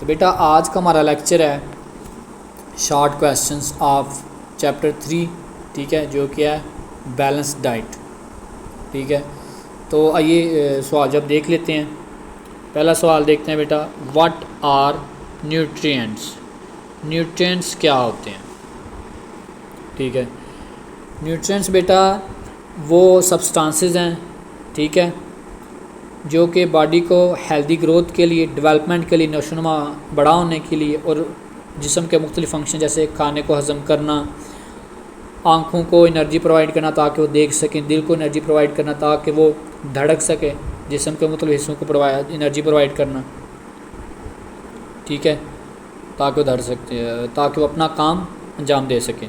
تو بیٹا آج کا ہمارا لیکچر ہے شارٹ کویسچنس آف چیپٹر 3، ٹھیک ہے، جو کہ ہے بیلنس ڈائٹ، ٹھیک ہے۔ تو آئیے سوال جب دیکھ لیتے ہیں۔ پہلا سوال دیکھتے ہیں بیٹا، واٹ آر نیوٹرینٹس؟ نیوٹرینٹس کیا ہوتے ہیں؟ ٹھیک ہے، نیوٹرینٹس بیٹا وہ سبسٹانسز ہیں، ٹھیک ہے، جو کہ باڈی کو ہیلدی گروتھ کے لیے، ڈیولپمنٹ کے لیے، نشوونما بڑا ہونے کے لیے، اور جسم کے مختلف فنکشن جیسے کھانے کو ہضم کرنا، آنکھوں کو انرجی پرووائڈ کرنا تاکہ وہ دیکھ سکیں، دل کو انرجی پرووائڈ کرنا تاکہ وہ دھڑک سکے، جسم کے مختلف حصوں کو انرجی پرووائڈ کرنا، ٹھیک ہے، تاکہ وہ دھڑ سکتے، تاکہ وہ اپنا کام انجام دے سکیں۔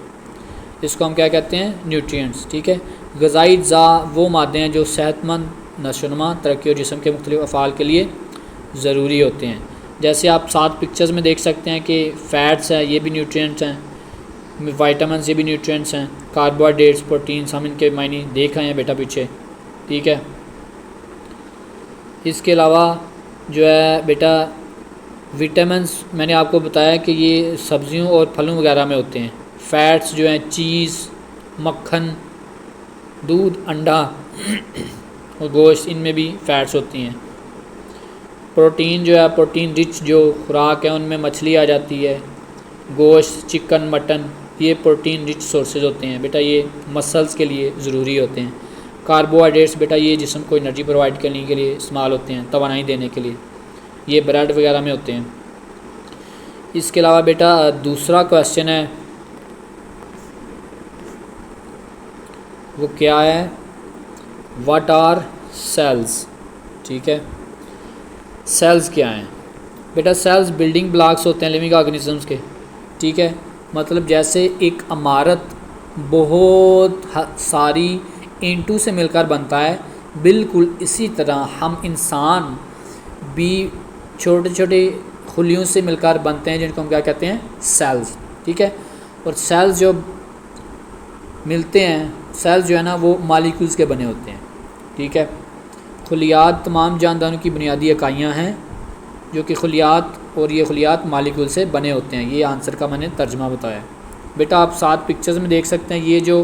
اس کو ہم کیا کہتے ہیں؟ نیوٹرینٹس، ٹھیک ہے۔ غذائی اجزاء وہ مادے ہیں جو صحت مند نشوونما، ترقی اور جسم کے مختلف افعال کے لیے ضروری ہوتے ہیں۔ جیسے آپ 7 پکچرز میں دیکھ سکتے ہیں کہ فیٹس ہیں، یہ بھی نیوٹرینٹس ہیں، وائٹامنس یہ بھی نیوٹرینٹس ہیں، کاربوہائیڈریٹس، پروٹینس، ہم ان کے معنی دیکھ آئے ہیں بیٹا پیچھے، ٹھیک ہے۔ اس کے علاوہ جو ہے بیٹا وٹامنس میں نے آپ کو بتایا کہ یہ سبزیوں اور پھلوں وغیرہ میں ہوتے ہیں۔ فیٹس جو ہیں چیز، مکھن، دودھ، انڈا اور گوشت، ان میں بھی فیٹس ہوتی ہیں۔ پروٹین جو ہے پروٹین رچ جو خوراک ہے ان میں مچھلی آ جاتی ہے، گوشت، چکن، مٹن، یہ پروٹین رچ سورسز ہوتے ہیں بیٹا، یہ مسلز کے لیے ضروری ہوتے ہیں۔ کاربوہائیڈریٹس بیٹا یہ جسم کو انرجی پرووائڈ کرنے کے لیے استعمال ہوتے ہیں، توانائی دینے کے لیے، یہ بریڈ وغیرہ میں ہوتے ہیں۔ اس کے علاوہ بیٹا دوسرا کویسچن ہے وہ کیا ہے؟ What are cells? ٹھیک ہے، سیلز کیا ہیں بیٹا؟ سیلز بلڈنگ بلاکس ہوتے ہیں لیونگ آرگنزمس کے، ٹھیک ہے، مطلب جیسے ایک عمارت بہت ساری اینٹوں سے مل کر بنتا ہے، بالکل اسی طرح ہم انسان بھی چھوٹے چھوٹے خلیوں سے مل کر بنتے ہیں، جن کو ہم کیا کہتے ہیں؟ سیلز، ٹھیک ہے۔ اور سیلز جو ملتے ہیں، سیلز جو ہے نا وہ مالیکولز کے بنے ہوتے ہیں، ٹھیک ہے۔ خلیات تمام جانداروں کی بنیادی اکائیاں ہیں، جو کہ خلیات، اور یہ خلیات مالیکول سے بنے ہوتے ہیں۔ یہ آنسر کا میں نے ترجمہ بتایا بیٹا۔ آپ 7 پکچرز میں دیکھ سکتے ہیں، یہ جو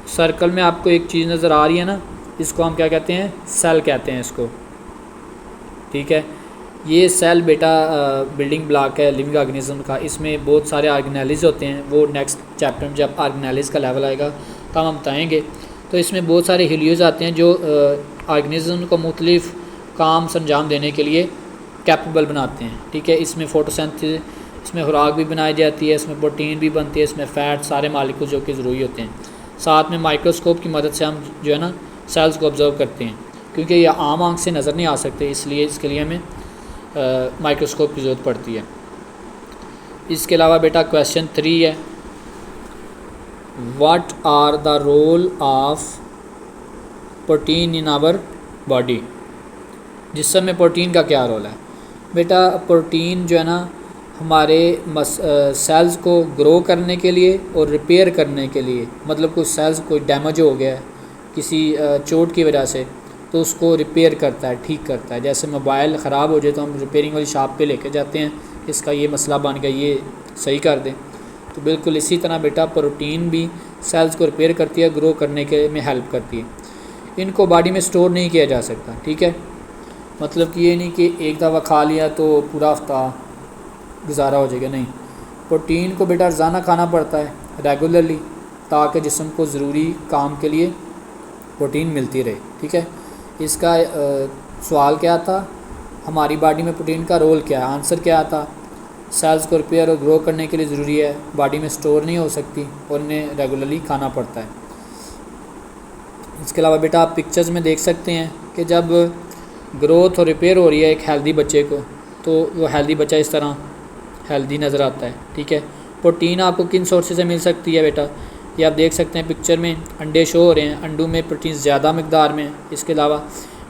سرکل میں آپ کو ایک چیز نظر آ رہی ہے نا، اس کو ہم کیا کہتے ہیں؟ سیل کہتے ہیں اس کو، ٹھیک ہے۔ یہ سیل بیٹا بلڈنگ بلاک ہے لیونگ آرگنزم کا، اس میں بہت سارے آرگنیلیز ہوتے ہیں، وہ نیکسٹ چیپٹر میں جب آرگنیلیز کا لیول آئے گا تو ہم بتائیں گے۔ تو اس میں بہت سارے ہیلیوز آتے ہیں جو آرگنزم کو مختلف کام انجام دینے کے لیے کیپیبل بناتے ہیں، ٹھیک ہے۔ اس میں فوٹوسینتھسس، اس میں خوراک بھی بنائی جاتی ہے، اس میں پروٹین بھی بنتی ہے، اس میں فیٹ، سارے مالیکول جو کہ ضروری ہوتے ہیں۔ ساتھ میں مائکروسکوپ کی مدد سے ہم جو ہے نا سیلز کو آبزرو کرتے ہیں، کیونکہ یہ عام آنکھ سے نظر نہیں آ سکتے، اس لیے اس کے لیے ہمیں مائکروسکوپ کی ضرورت پڑتی ہے۔ اس کے علاوہ بیٹا کویسچن 3 ہے، what are the role of protein in our body? جسم میں پروٹین کا کیا رول ہے بیٹا؟ پروٹین جو ہے نا ہمارے سیلز کو گرو کرنے کے لیے اور ریپیئر کرنے کے لیے، مطلب کوئی سیلز کوئی ڈیمیج ہو گیا ہے کسی چوٹ کی وجہ سے، تو اس کو ریپیئر کرتا ہے، ٹھیک کرتا ہے۔ جیسے موبائل خراب ہو جائے تو ہم ریپیئرنگ والی شاپ پہ لے کے جاتے ہیں، اس کا یہ مسئلہ بن گیا، یہ صحیح کر دیں۔ تو بالکل اسی طرح بیٹا پروٹین بھی سیلز کو ریپیئر کرتی ہے، گرو کرنے کے میں ہیلپ کرتی ہے۔ ان کو باڈی میں سٹور نہیں کیا جا سکتا، ٹھیک ہے، مطلب کہ یہ نہیں کہ ایک دفعہ کھا لیا تو پورا ہفتہ گزارا ہو جائے گا، نہیں۔ پروٹین کو بیٹا روزانہ کھانا پڑتا ہے ریگولرلی، تاکہ جسم کو ضروری کام کے لیے پروٹین ملتی رہے، ٹھیک ہے۔ اس کا سوال کیا تھا؟ ہماری باڈی میں پروٹین کا رول کیا ہے؟ آنسر کیا تھا؟ سیلز کو ریپیئر اور گرو کرنے کے لیے ضروری ہے، باڈی میں سٹور نہیں ہو سکتی اور انہیں ریگولرلی کھانا پڑتا ہے۔ اس کے علاوہ بیٹا آپ پکچرز میں دیکھ سکتے ہیں کہ جب گروتھ اور ریپیئر ہو رہی ہے ایک ہیلدی بچے کو، تو وہ ہیلدی بچہ اس طرح ہیلدی نظر آتا ہے، ٹھیک ہے۔ پروٹین آپ کو کن سورسز سے مل سکتی ہے بیٹا؟ یہ آپ دیکھ سکتے ہیں پکچر میں، انڈے شو ہو رہے ہیں، انڈوں میں پروٹین زیادہ مقدار میں۔ اس کے علاوہ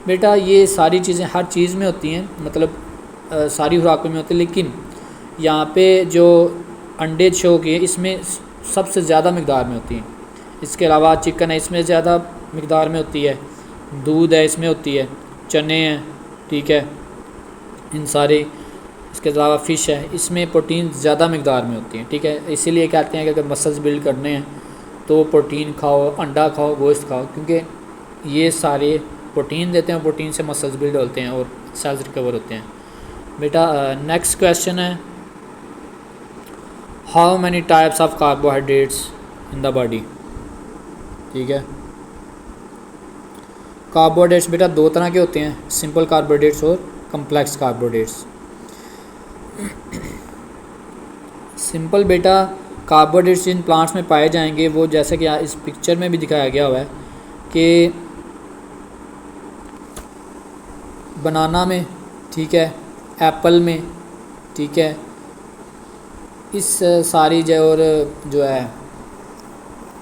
بیٹا یہ ساری چیزیں ہر چیز میں ہوتی ہیں، مطلب ساری خوراکوں میں ہوتی ہیں، لیکن یہاں پہ جو انڈے شو کیے اس میں سب سے زیادہ مقدار میں ہوتی ہیں۔ اس کے علاوہ چکن ہے، اس میں زیادہ مقدار میں ہوتی ہے، دودھ ہے اس میں ہوتی ہے، چنے ہیں، ٹھیک ہے، ان سارے اس کے علاوہ فش ہے، اس میں پروٹین زیادہ مقدار میں ہوتی ہیں، ٹھیک ہے، اسی لیے کہتے ہیں کہ اگر مسلز بلڈ کرنے ہیں تو پروٹین کھاؤ، انڈا کھاؤ، گوشت کھاؤ، کیونکہ یہ سارے پروٹین دیتے ہیں، پروٹین سے مسلز بلڈ ہوتے ہیں اور سیلز ریکور ہوتے ہیں۔ بیٹا نیکسٹ کویشچن ہے how many types of carbohydrates in the body, ٹھیک ہے۔ کاربوہائیڈریٹس بیٹا دو طرح کے ہوتے ہیں، سمپل کاربوہائیڈریٹس اور کمپلیکس کاربوہائیڈریٹس۔ سمپل بیٹا کاربوہائیڈریٹس جن پلانٹس میں پائے جائیں گے وہ جیسے کہ اس پکچر میں بھی دکھایا گیا ہوا ہے کہ بنانا میں، ٹھیک ہے، ایپل میں، ٹھیک ہے، اس ساری اور جو ہے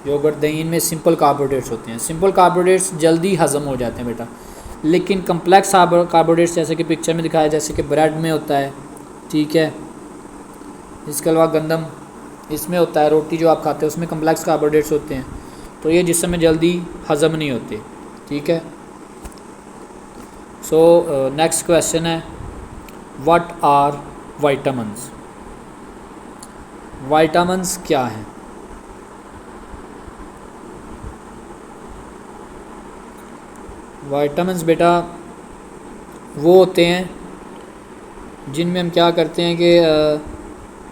یوگرٹ دہی میں سمپل کاربوہائیڈریٹس ہوتے ہیں۔ سمپل کاربوہائیڈریٹس جلدی ہضم ہو جاتے ہیں بیٹا، لیکن کمپلیکس کاربوہائیڈریٹس جیسے کہ پکچر میں دکھایا جیسے کہ بریڈ میں ہوتا ہے، ٹھیک ہے، اس کے علاوہ گندم اس میں ہوتا ہے، روٹی جو آپ کھاتے ہیں اس میں کمپلیکس کاربوہائیڈریٹس ہوتے ہیں، تو یہ جسم میں جلدی ہضم نہیں ہوتے، ٹھیک ہے۔ سو نیکسٹ کویشچن ہے واٹ آر وائٹامنس؟ وائٹامنس کیا ہیں؟ وائٹامنس بیٹا وہ ہوتے ہیں جن میں ہم کیا کرتے ہیں کہ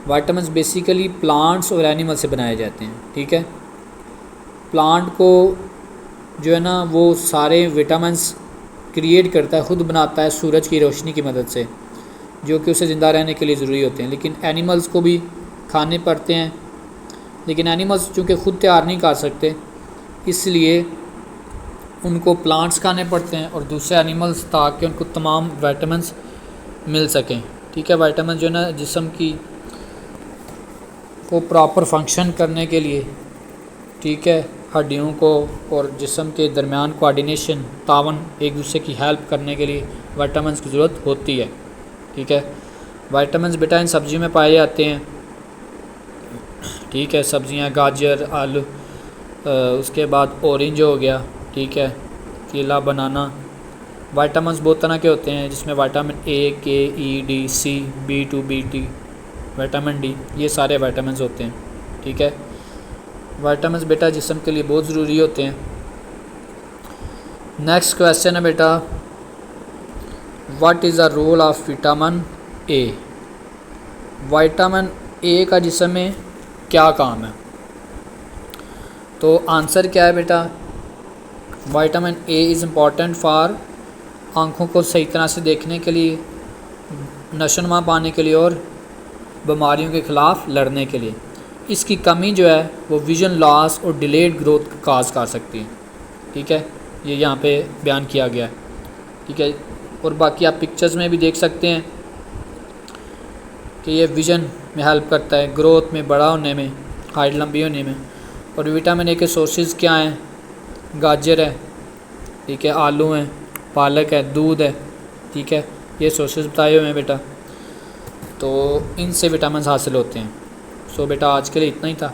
وائٹامنس بیسیکلی پلانٹس اور اینیمل سے بنائے جاتے ہیں، ٹھیک ہے۔ پلانٹ کو جو ہے نا وہ سارے وٹامنس کریٹ کرتا ہے، خود بناتا ہے سورج کی روشنی کی مدد سے، جو کہ اسے زندہ رہنے کے لیے ضروری ہوتے ہیں، لیکن اینیملز کو بھی کھانے پڑتے ہیں، لیکن اینیملز چونکہ خود تیار نہیں کر سکتے اس لیے ان کو پلانٹس کھانے پڑتے ہیں اور دوسرے اینیملز تاکہ ان کو تمام وائٹامنس مل سکیں، ٹھیک ہے۔ وائٹامنس جو ہے نا جسم کی کو پراپر فنکشن کرنے کے لیے، ٹھیک ہے، ہڈیوں کو اور جسم کے درمیان کوآرڈینیشن، تعاون، ایک دوسرے کی ہیلپ کرنے کے لیے وائٹامنس کی ضرورت ہوتی ہے، ٹھیک ہے۔ وائٹامنس بیٹا ان سبزیوں میں پائے جاتے ہیں، ٹھیک ہے، سبزیاں گاجر، آلو، اس کے بعد اورنج ہو گیا، ٹھیک ہے، کیلا، بنانا۔ وائٹامنس بہت طرح کے ہوتے ہیں جس میں وائٹامن اے، کے، ای، ڈی، سی، B2، B وائٹامن ڈی، یہ سارے وائٹامنس ہوتے ہیں، ٹھیک ہے۔ وائٹامنس بیٹا جسم کے لیے بہت ضروری ہوتے ہیں۔ نیکسٹ کویشچن ہے بیٹا what is the role of vitamin A? Vitamin A کا جسم میں کیا کام ہے؟ تو آنسر کیا ہے بیٹا؟ Vitamin A is important for آنکھوں کو صحیح طرح سے دیکھنے کے لیے، نشو و نما پانے کے لیے اور بیماریوں کے خلاف لڑنے کے لیے۔ اس کی کمی جو ہے وہ ویژن لاس اور ڈیلیڈ گروتھ کاز کر سکتی ہے، ٹھیک ہے، یہ یہاں پہ بیان کیا گیا ہے، ٹھیک ہے۔ اور باقی آپ پکچرز میں بھی دیکھ سکتے ہیں کہ یہ ویژن میں ہیلپ کرتا ہے، گروتھ میں، بڑا ہونے میں، ہائٹ لمبی ہونے میں۔ اور وٹامن اے کے سورسز کیا ہیں؟ گاجر ہے، ٹھیک ہے، آلو ہیں، پالک ہے، دودھ ہے، ٹھیک ہے، یہ سورسز بتائے ہوئے ہیں بیٹا، تو ان سے وٹامنس حاصل ہوتے ہیں۔ سو بیٹا آج کے لیے اتنا ہی تھا۔